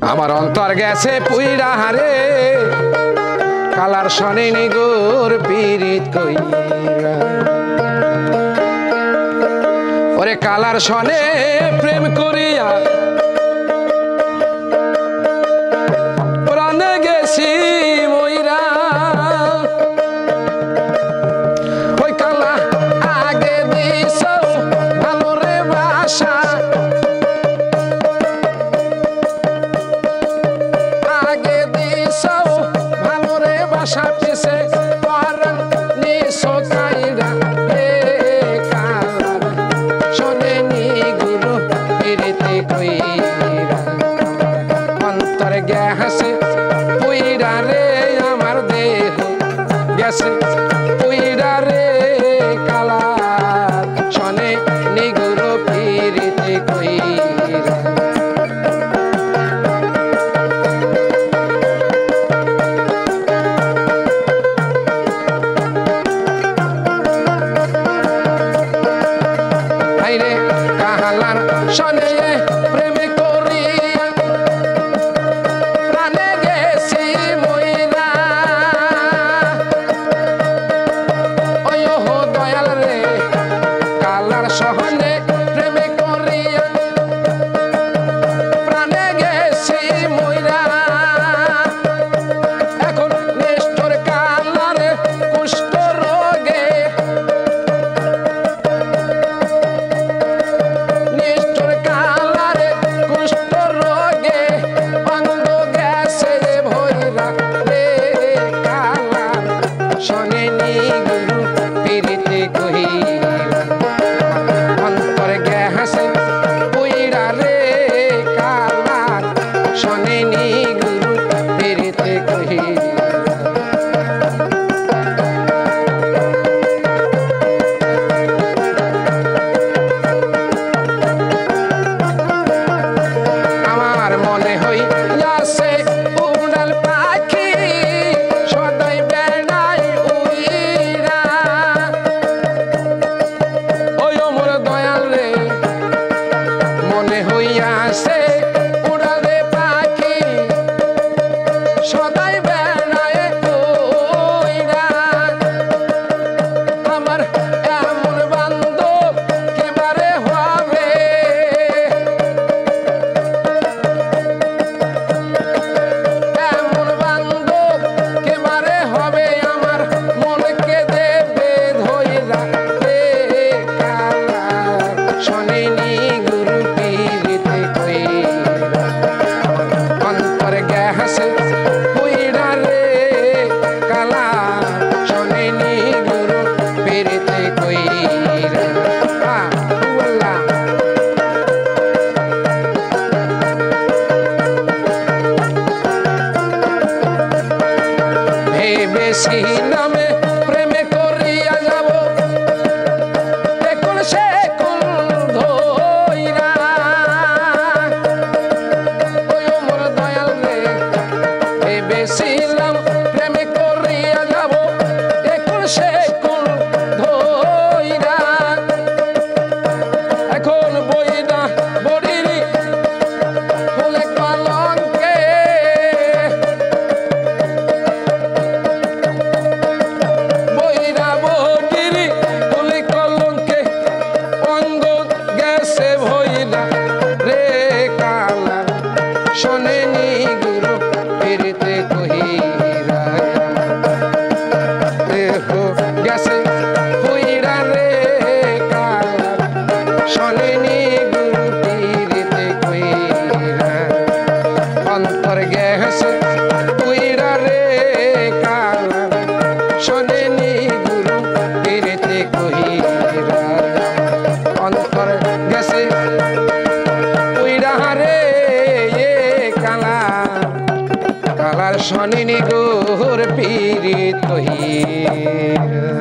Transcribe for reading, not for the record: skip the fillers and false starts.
আমার অন্তর গেছে পুইরা হারে কালার শনি নিগুর পীড়িত কইরা ওরে কালার শনে প্রেম করিয়া প্রাণে গেছি মইরা ওই কালা আগে দিছ ভালো রে বাসা আগে দিছ ভালো রে বাসা পিছে পরাণ নিছ কাইরা রে কালার শনে নিগুরু পীড়িত কইরা অন্তর গেছে পুইরা রে আমার দেহ গেছে পুইরা রে কালার শনে নিগুরু পীড়িত কইরা হাইরে কাহালার শনে প্রেম করিয়া প্রাণে গেছি মইরা ওই হো দয়াল রে কালার শহনে প্রেম করিয়া প্রাণে গেছি মইরা এখন নিষ্ঠুর কালার কুষ্ঠ রোগে নিষ্ঠুর কালার কুষ্ঠ রোগে অঙ্গ গেছে ভৈরা রে কালার শনে নিগুরু পীড়িত কইরা অন্তর গেছে পুইরা রে কালার শনে নিগুরু পীড়িত কইরা আমার মনে হইয়াছে উড়াল পাখি সদাই বেড়াই উইরা ওই মোর দয়াল রে মনে হইয়াছে উড়াল রে পাখি সদাই বেড়াই উইরা আমার এমন বান্ধব কেবারে হবে এমন বান্ধব কেবারে হবে আমার মনকে দেবে ধইরা রে কালার শনে নিগুরু পীড়িত কইরা অন্তর গেছে পুইরা রে কালার শনে নিগুরু পীড়িত কইরা আল্লাহ ভেবেছিলাম প্রেমে করিয়া যাব এখন সে কোন ধইরা ওই মোর দয়াল রে ভেবেছিলাম প্রেমে করিয়া যাব এখন সে কোন ধইরা এখন বইনা বড়িরি ফুলে কলঙ্কে বইরা বড়িরি ফুলে কলঙ্কে অঙ্গ গেছে ভইরা রে কালার শনে নিগুরু পীড়িত কইরা দেহ গেছে পুইরা রে কালার শনে নিগুরু পীড়িত কইরা অন্তর গেছে পুইরা রে কালার শনে নিগুরু পীড়িত কইরা অন্তর গেছে পুইরা রে কালার কালার শনি নিগুর পীড়িত কইরা